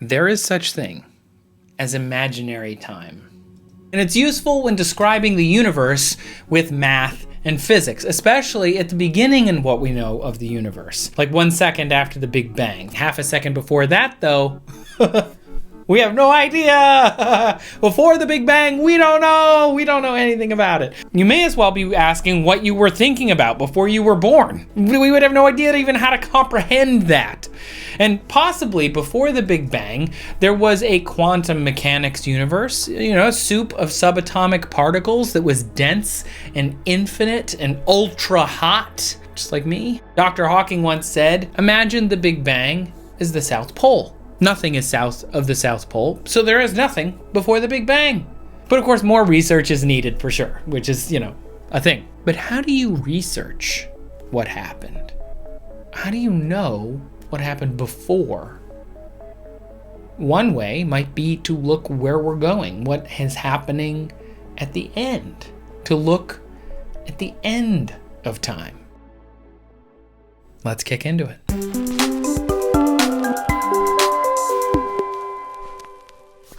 There is such thing as imaginary time. And it's useful when describing the universe with math and physics, especially at the beginning in what we know of the universe. Like 1 second after the Big Bang. Half a second before that, though, we have no idea. Before the Big Bang, we don't know. We don't know anything about it. You may as well be asking what you were thinking about before you were born. We would have no idea even how to comprehend that. And possibly before the Big Bang, there was a quantum mechanics universe, a soup of subatomic particles that was dense and infinite and ultra hot, just like me. Dr. Hawking once said, imagine the Big Bang is the South Pole. Nothing is south of the South Pole, so there is nothing before the Big Bang. But of course, more research is needed for sure, which is, a thing. But how do you research what happened? How do you know what happened before? One way might be to look where we're going, what is happening at the end, to look at the end of time. Let's kick into it.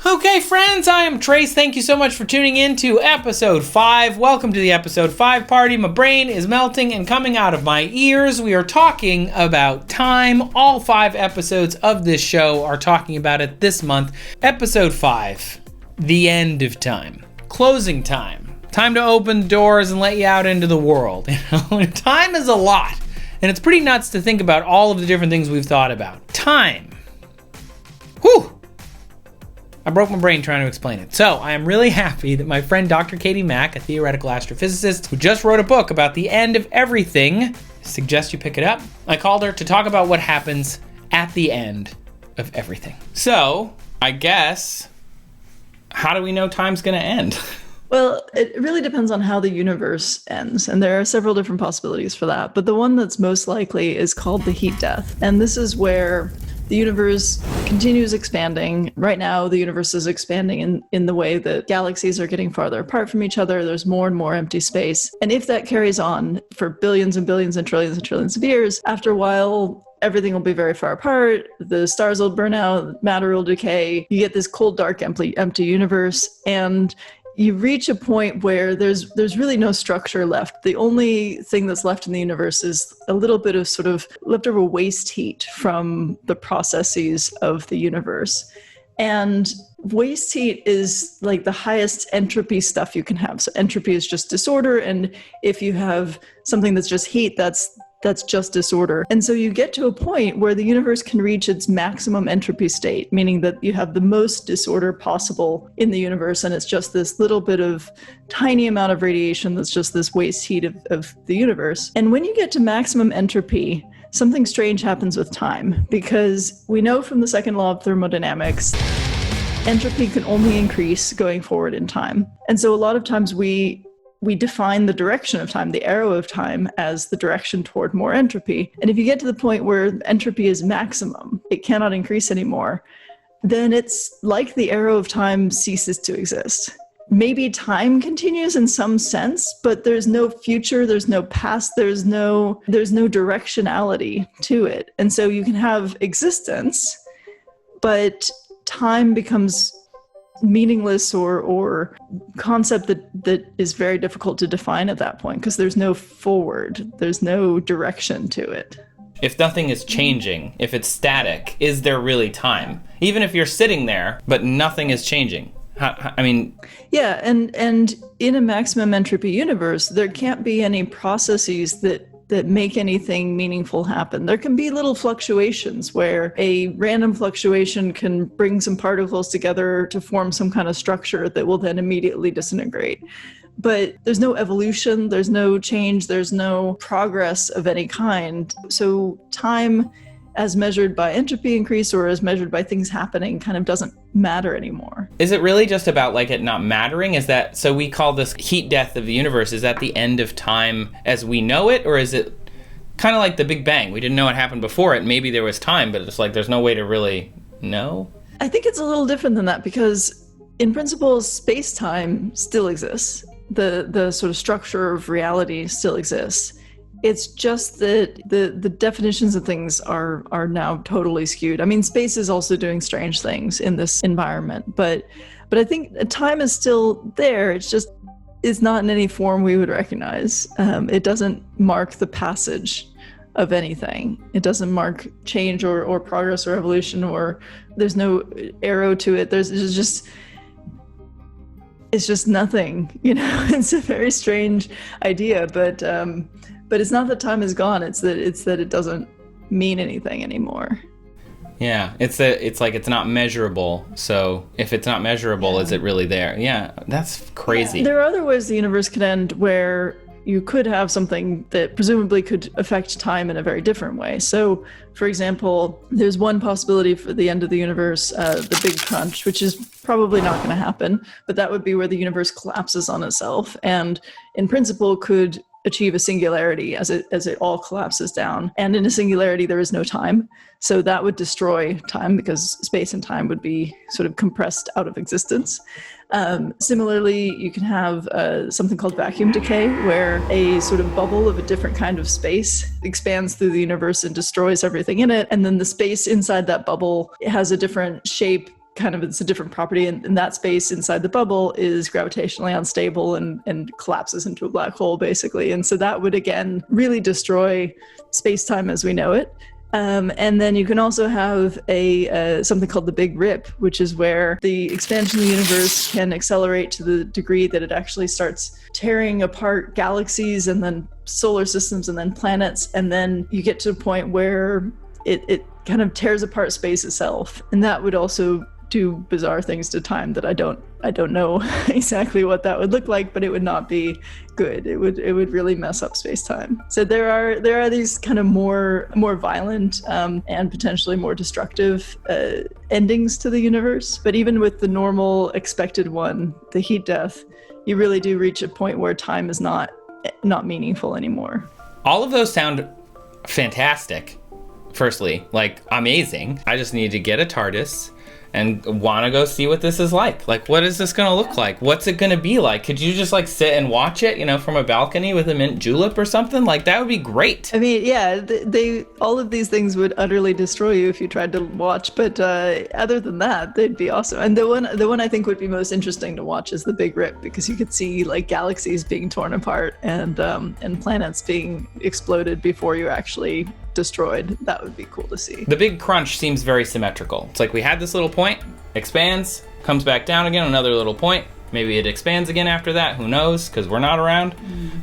Okay, friends, I am Trace. Thank you so much for tuning in to episode 5. Welcome to the episode 5 party. My brain is melting and coming out of my ears. We are talking about time. All 5 episodes of this show are talking about it this month. Episode 5, the end of time. Closing time. Time to open doors and let you out into the world. Time is a lot, and it's pretty nuts to think about all of the different things we've thought about. Time. Whew! I broke my brain trying to explain it. So I am really happy that my friend Dr. Katie Mack, a theoretical astrophysicist who just wrote a book about the end of everything, suggest you pick it up. I called her to talk about what happens at the end of everything. So I guess, how do we know time's going to end? Well, it really depends on how the universe ends, and there are several different possibilities for that. But the one that's most likely is called the heat death. And this is where the universe continues expanding. Right now, the universe is expanding in the way that galaxies are getting farther apart from each other. There's more and more empty space. And if that carries on for billions and billions and trillions of years, after a while, everything will be very far apart. The stars will burn out, matter will decay. You get this cold, dark, empty universe. And you reach a point where there's really no structure left. The only thing that's left in the universe is a little bit of sort of leftover waste heat from the processes of the universe. And waste heat is like the highest entropy stuff you can have. So entropy is just disorder. And if you have something that's just heat, that's just disorder. And so you get to a point where the universe can reach its maximum entropy state, meaning that you have the most disorder possible in the universe, and it's just this little bit of tiny amount of radiation that's just this waste heat of the universe. And when you get to maximum entropy, something strange happens with time, because we know from the second law of thermodynamics, entropy can only increase going forward in time. And so a lot of times we define the direction of time, the arrow of time, as the direction toward more entropy. And if you get to the point where entropy is maximum, it cannot increase anymore, then it's like the arrow of time ceases to exist. Maybe time continues in some sense, but there's no future, there's no past, there's no directionality to it. And so you can have existence, but time becomes meaningless or concept that is very difficult to define at that point, because there's no forward, there's no direction to it. If nothing is changing, if it's static, is there really time? Even if you're sitting there, but nothing is changing. Yeah, and in a maximum entropy universe, there can't be any processes that make anything meaningful happen. There can be little fluctuations where a random fluctuation can bring some particles together to form some kind of structure that will then immediately disintegrate. But there's no evolution, there's no change, there's no progress of any kind. So time, as measured by entropy increase or as measured by things happening, kind of doesn't matter anymore. Is it really just about like it not mattering? Is that, so we call this heat death of the universe, is that the end of time as we know it? Or is it kind of like the Big Bang? We didn't know what happened before it. Maybe there was time, but it's like there's no way to really know? I think it's a little different than that, because in principle, space-time still exists. The sort of structure of reality still exists. It's just that the definitions of things are now totally skewed. I mean, space is also doing strange things in this environment, but I think time is still there. It's not in any form we would recognize. It doesn't mark the passage of anything. It doesn't mark change or progress or evolution, or there's no arrow to it. It's just nothing, you know. It's a very strange idea, but it's not that time is gone. It's that it doesn't mean anything anymore. Yeah, it's like it's not measurable. So if it's not measurable, is it really there? Yeah, that's crazy. Yeah, there are other ways the universe could end where you could have something that presumably could affect time in a very different way. So, for example, there's one possibility for the end of the universe, the Big Crunch, which is probably not going to happen, but that would be where the universe collapses on itself, and in principle could achieve a singularity as it all collapses down. And in a singularity, there is no time. So that would destroy time because space and time would be sort of compressed out of existence. Similarly, you can have something called vacuum decay, where a sort of bubble of a different kind of space expands through the universe and destroys everything in it. And then the space inside that bubble has a different shape, it's a different property, and that space inside the bubble is gravitationally unstable and collapses into a black hole, basically. And so that would, again, really destroy space-time as we know it. And then you can also have something called the Big Rip, which is where the expansion of the universe can accelerate to the degree that it actually starts tearing apart galaxies and then solar systems and then planets. And then you get to a point where it kind of tears apart space itself. And that would also do bizarre things to time that I don't know exactly what that would look like, but it would not be good. It would really mess up space-time. So there are these kind of more violent and potentially more destructive endings to the universe. But even with the normal expected one, the heat death, you really do reach a point where time is not meaningful anymore. All of those sound fantastic. Firstly, like amazing. I just need to get a TARDIS and want to go see what this is like. Like, what is this going to look like? What's it going to be like? Could you just like sit and watch it, from a balcony with a mint julep or something? Like, that would be great. I mean, yeah, they all of these things would utterly destroy you if you tried to watch, but other than that, they'd be awesome. And the one I think would be most interesting to watch is the Big Rip, because you could see like galaxies being torn apart and planets being exploded before you actually destroyed. That would be cool to see. The Big Crunch seems very symmetrical. It's like we had this little point, expands, comes back down again, another little point. Maybe it expands again after that. Who knows? Because we're not around.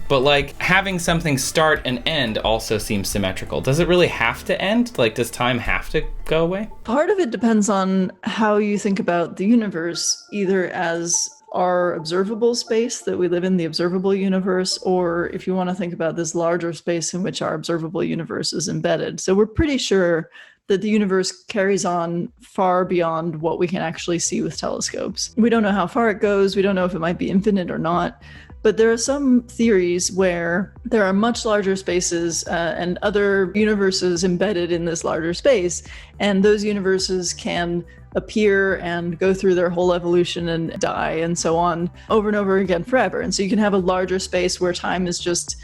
But like having something start and end also seems symmetrical. Does it really have to end? Like, does time have to go away? Part of it depends on how you think about the universe, either as our observable space that we live in, the observable universe, or if you want to think about this larger space in which our observable universe is embedded. So we're pretty sure that the universe carries on far beyond what we can actually see with telescopes. We don't know how far it goes. We don't know if it might be infinite or not. But there are some theories where there are much larger spaces and other universes embedded in this larger space. And those universes can appear and go through their whole evolution and die and so on over and over again forever. And so you can have a larger space where time is just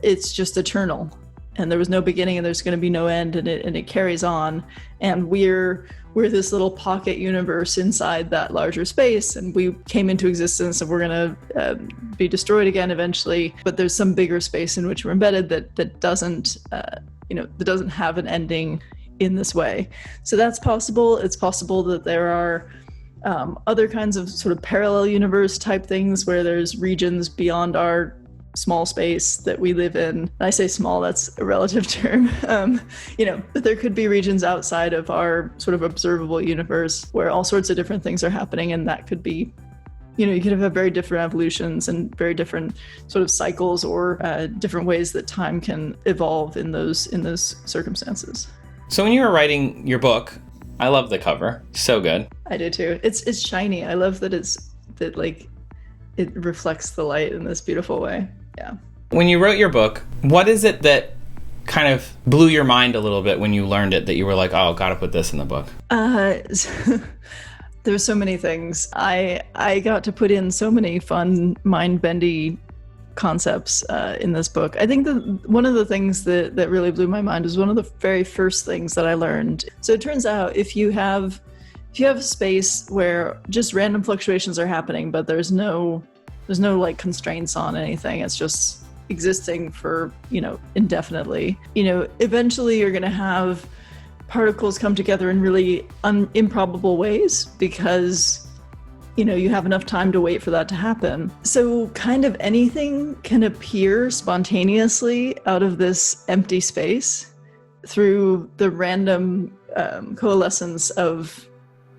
eternal. And there was no beginning and there's going to be no end, and it carries on. And we're this little pocket universe inside that larger space, and we came into existence and we're going to be destroyed again eventually. But there's some bigger space in which we're embedded that doesn't have an ending in this way. So that's possible. It's possible that there are other kinds of sort of parallel universe type things where there's regions beyond our small space that we live in. I say small, that's a relative term. But there could be regions outside of our sort of observable universe where all sorts of different things are happening, and that could be, you could have very different evolutions and very different sort of cycles or different ways that time can evolve in those circumstances. So when you were writing your book, I love the cover. So good. I do too. It's shiny. I love that it reflects the light in this beautiful way. Yeah. When you wrote your book, what is it that kind of blew your mind a little bit when you learned it, that you were like, oh, gotta put this in the book? There's so many things. I got to put in so many fun, mind-bendy concepts in this book. I think that one of the things that really blew my mind is one of the very first things that I learned. So it turns out if you have a space where just random fluctuations are happening, but there's no like constraints on anything, it's just existing for, indefinitely, eventually you're going to have particles come together in really improbable ways because you have enough time to wait for that to happen. So kind of anything can appear spontaneously out of this empty space through the random coalescence of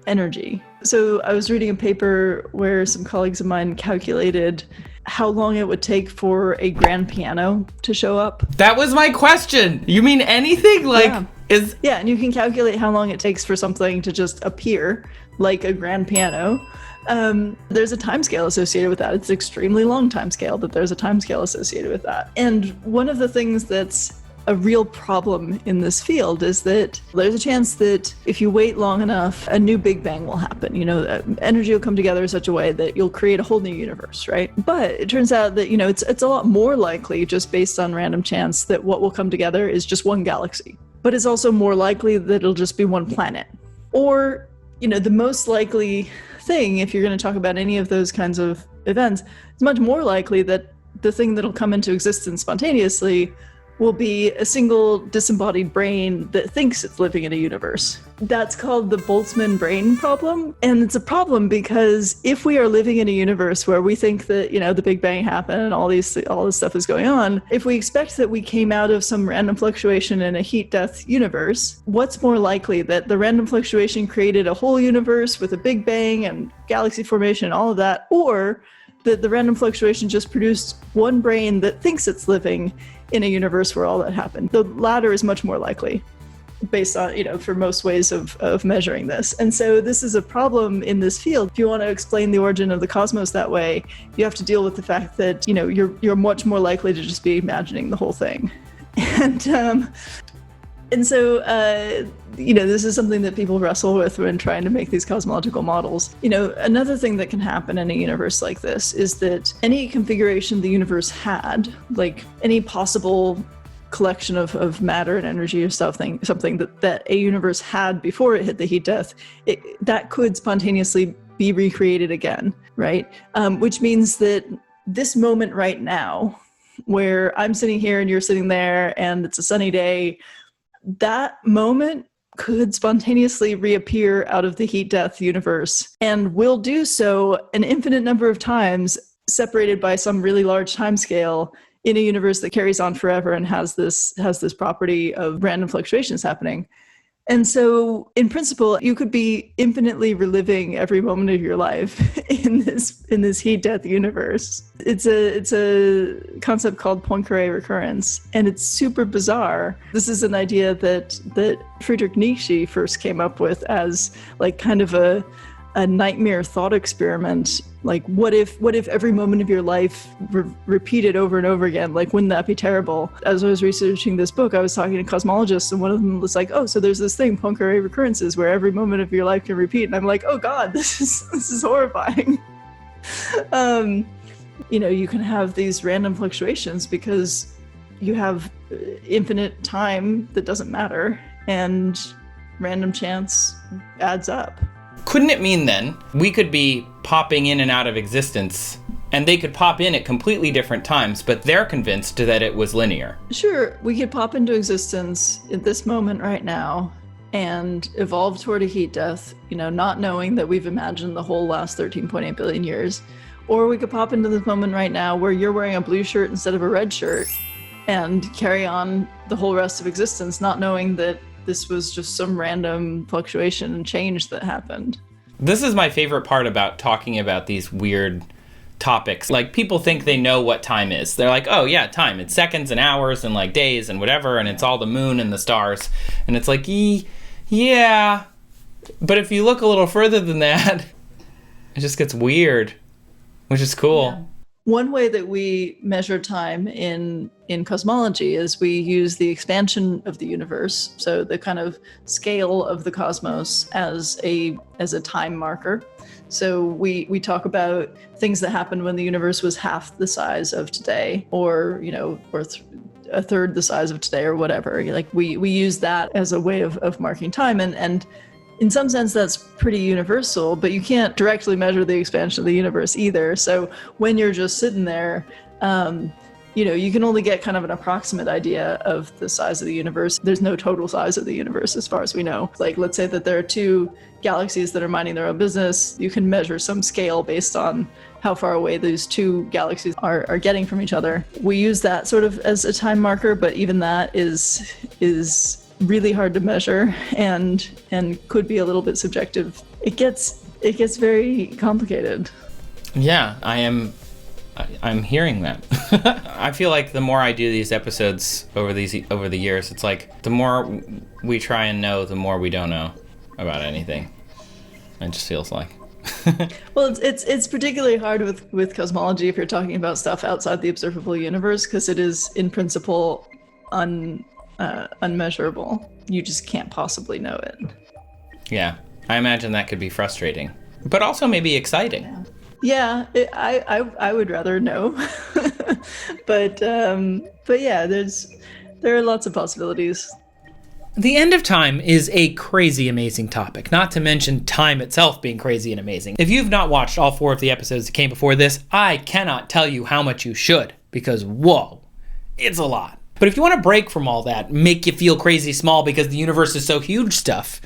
energy. So I was reading a paper where some colleagues of mine calculated how long it would take for a grand piano to show up. That was my question. You mean anything? Yeah, and you can calculate how long it takes for something to just appear like a grand piano. There's a time scale associated with that. It's an extremely long time scale, but there's a time scale associated with that. And one of the things that's a real problem in this field is that there's a chance that if you wait long enough, a new Big Bang will happen. Energy will come together in such a way that you'll create a whole new universe, right? But it turns out that, it's a lot more likely, just based on random chance, that what will come together is just one galaxy. But it's also more likely that it'll just be one planet. Or, the most likely thing, if you're going to talk about any of those kinds of events, it's much more likely that the thing that'll come into existence spontaneously will be a single disembodied brain that thinks it's living in a universe. That's called the Boltzmann Brain Problem. And it's a problem because if we are living in a universe where we think that, the Big Bang happened and all this stuff is going on, if we expect that we came out of some random fluctuation in a heat-death universe, what's more likely, that the random fluctuation created a whole universe with a Big Bang and galaxy formation and all of that, or that the random fluctuation just produced one brain that thinks it's living in a universe where all that happened? The latter is much more likely, based on, for most ways of measuring this. And so this is a problem in this field. If you want to explain the origin of the cosmos that way, you have to deal with the fact that, you're much more likely to just be imagining the whole thing. And so, this is something that people wrestle with when trying to make these cosmological models. Another thing that can happen in a universe like this is that any configuration the universe had, like any possible collection of matter and energy or something that a universe had before it hit the heat death, that could spontaneously be recreated again, right? Which means that this moment right now, where I'm sitting here and you're sitting there and it's a sunny day, that moment could spontaneously reappear out of the heat death universe and will do so an infinite number of times, separated by some really large time scale, in a universe that carries on forever and has this property of random fluctuations happening. And so in principle, you could be infinitely reliving every moment of your life in this heat death universe. It's a concept called Poincaré Recurrence, and it's super bizarre. This is an idea that Friedrich Nietzsche first came up with as like kind of a nightmare thought experiment. Like, what if every moment of your life repeated over and over again? Like, wouldn't that be terrible? As I was researching this book, I was talking to cosmologists, and one of them was like, oh, so there's this thing, Poincaré Recurrences, where every moment of your life can repeat. And I'm like, oh God, this is horrifying. You can have these random fluctuations because you have infinite time that doesn't matter, and random chance adds up. Couldn't it mean then we could be popping in and out of existence, and they could pop in at completely different times, but they're convinced that it was linear? Sure, we could pop into existence at this moment right now and evolve toward a heat death, not knowing that we've imagined the whole last 13.8 billion years. Or we could pop into this moment right now where you're wearing a blue shirt instead of a red shirt and carry on the whole rest of existence, not knowing that this was just some random fluctuation and change that happened. This is my favorite part about talking about these weird topics. Like, people think they know what time is. They're like, oh yeah, time. It's seconds and hours and like days and whatever, and it's all the moon and the stars. And it's like, yeah. But if you look a little further than that, it just gets weird, which is cool. Yeah. One way that we measure time in cosmology is we use the expansion of the universe, so the kind of scale of the cosmos as a time marker. So we talk about things that happened when the universe was half the size of today, or a third the size of today, or whatever. Like we use that as a way of marking time, and in some sense, that's pretty universal, but you can't directly measure the expansion of the universe either. So when you're just sitting there, you can only get kind of an approximate idea of the size of the universe. There's no total size of the universe as far as we know. Like, let's say that there are two galaxies that are minding their own business. You can measure some scale based on how far away those two galaxies are getting from each other. We use that sort of as a time marker, but even that is really hard to measure and could be a little bit subjective. It gets very complicated. Yeah, I'm hearing that. I feel like the more I do these episodes over the years, it's like the more we try and know, the more we don't know about anything. It just feels like. Well, it's particularly hard with cosmology if you're talking about stuff outside the observable universe, because it is in principle unmeasurable. You just can't possibly know it. Yeah, I imagine that could be frustrating, but also maybe exciting. Yeah, I would rather know, but yeah, there are lots of possibilities. The end of time is a crazy amazing topic, not to mention time itself being crazy and amazing. If you've not watched all 4 of the episodes that came before this, I cannot tell you how much you should, because whoa, it's a lot. But if you want to break from all that, make you feel crazy small because the universe is so huge stuff,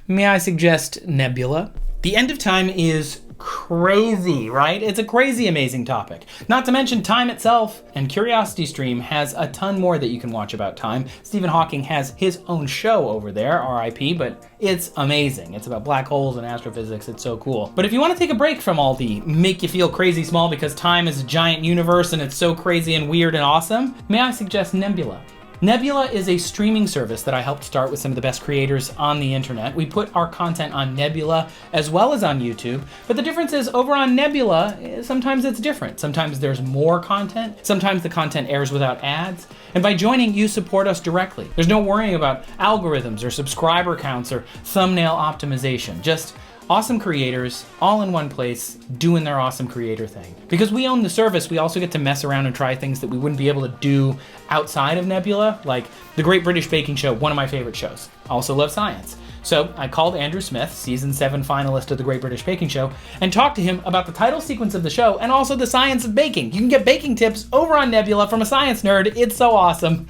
may I suggest Nebula? The end of time is crazy, right? It's a crazy amazing topic. Not to mention time itself, and Curiosity Stream has a ton more that you can watch about time. Stephen Hawking has his own show over there, RIP, but it's amazing. It's about black holes and astrophysics. It's so cool. But if you want to take a break from all the make you feel crazy small because time is a giant universe and it's so crazy and weird and awesome, may I suggest Nebula? Nebula is a streaming service that I helped start with some of the best creators on the internet. We put our content on Nebula as well as on YouTube, but the difference is over on Nebula, sometimes it's different. Sometimes there's more content, sometimes the content airs without ads, and by joining, you support us directly. There's no worrying about algorithms or subscriber counts or thumbnail optimization, just awesome creators all in one place doing their awesome creator thing. Because we own the service, we also get to mess around and try things that we wouldn't be able to do outside of Nebula, like the Great British Baking Show, one of my favorite shows. I also love science. So I called Andrew Smith, season 7 finalist of the Great British Baking Show, and talked to him about the title sequence of the show and also the science of baking. You can get baking tips over on Nebula from a science nerd. It's so awesome.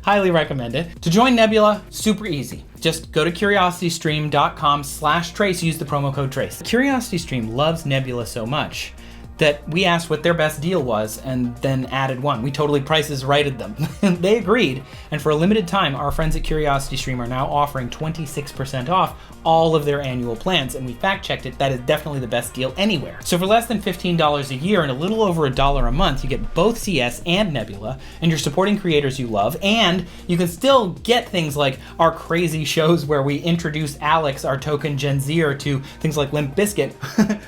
Highly recommend it. To join Nebula, super easy. Just go to curiositystream.com/trace, use the promo code TRACE. CuriosityStream loves Nebula so much that we asked what their best deal was and then added one. We totally prices righted them. They agreed, and for a limited time, our friends at CuriosityStream are now offering 26% off all of their annual plans, and we fact-checked it. That is definitely the best deal anywhere. So for less than $15 a year and a little over $1 a month, you get both CS and Nebula, and you're supporting creators you love, and you can still get things like our crazy shows where we introduce Alex, our token Gen Zer, to things like Limp Bizkit,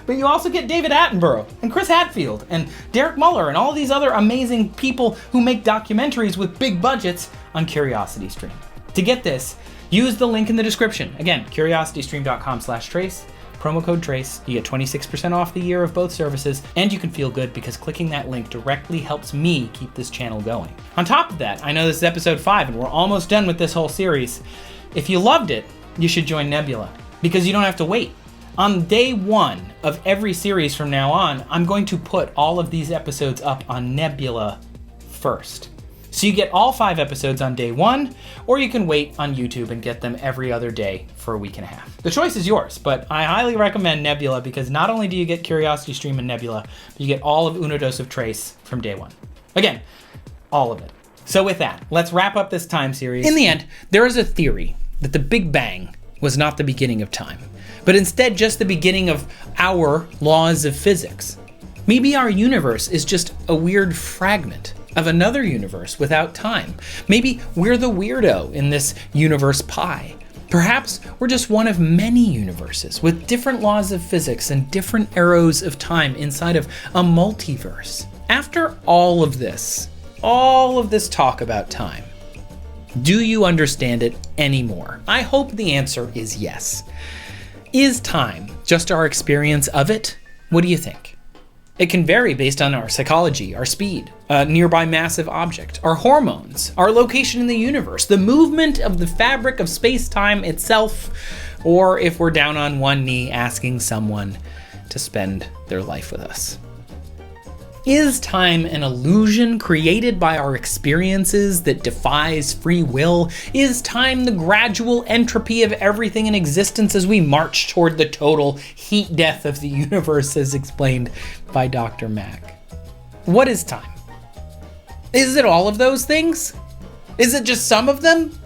but you also get David Attenborough and Chris Hadfield and Derek Muller and all these other amazing people who make documentaries with big budgets on CuriosityStream. To get this, use the link in the description. Again, curiositystream.com/trace, promo code TRACE. You get 26% off the year of both services, and you can feel good because clicking that link directly helps me keep this channel going. On top of that, I know this is episode 5 and we're almost done with this whole series. If you loved it, you should join Nebula because you don't have to wait. On day 1 of every series from now on, I'm going to put all of these episodes up on Nebula first. So you get all 5 episodes on day 1, or you can wait on YouTube and get them every other day for a week and a half. The choice is yours, but I highly recommend Nebula because not only do you get Curiosity Stream and Nebula, but you get all of Uno Dos of Trace from day 1. Again, all of it. So with that, let's wrap up this time series. In the end, there is a theory that the Big Bang was not the beginning of time, but instead just the beginning of our laws of physics. Maybe our universe is just a weird fragment of another universe without time. Maybe we're the weirdo in this universe pie. Perhaps we're just one of many universes with different laws of physics and different arrows of time inside of a multiverse. After all of this talk about time, do you understand it anymore? I hope the answer is yes. Is time just our experience of it? What do you think? It can vary based on our psychology, our speed, a nearby massive object, our hormones, our location in the universe, the movement of the fabric of space-time itself, or if we're down on one knee asking someone to spend their life with us. Is time an illusion created by our experiences that defies free will? Is time the gradual entropy of everything in existence as we march toward the total heat death of the universe, as explained by Dr. Mack? What is time? Is it all of those things? Is it just some of them?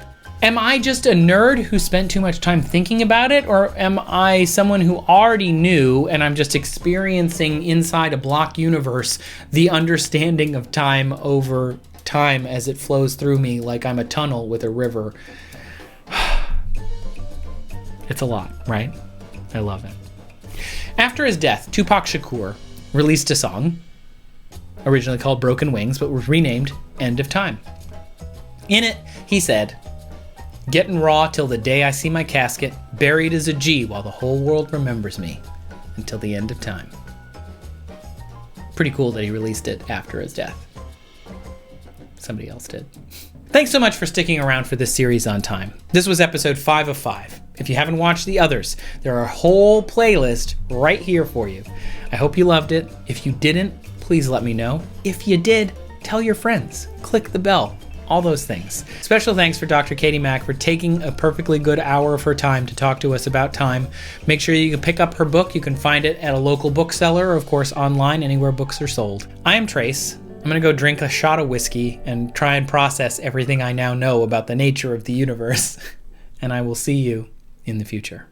Am I just a nerd who spent too much time thinking about it, or am I someone who already knew and I'm just experiencing inside a block universe the understanding of time over time as it flows through me like I'm a tunnel with a river? It's a lot, right? I love it. After his death, Tupac Shakur released a song, originally called Broken Wings, but was renamed End of Time. In it, he said, "Getting raw till the day I see my casket, buried as a G while the whole world remembers me, until the end of time." Pretty cool that he released it after his death. Somebody else did. Thanks so much for sticking around for this series on time. This was episode 5 of 5. If you haven't watched the others, there are a whole playlist right here for you. I hope you loved it. If you didn't, please let me know. If you did, tell your friends. Click the bell. All those things. Special thanks for Dr. Katie Mack for taking a perfectly good hour of her time to talk to us about time. Make sure you can pick up her book. You can find it at a local bookseller, or of course online, anywhere books are sold. I am Trace. I'm going to go drink a shot of whiskey and try and process everything I now know about the nature of the universe. And I will see you in the future.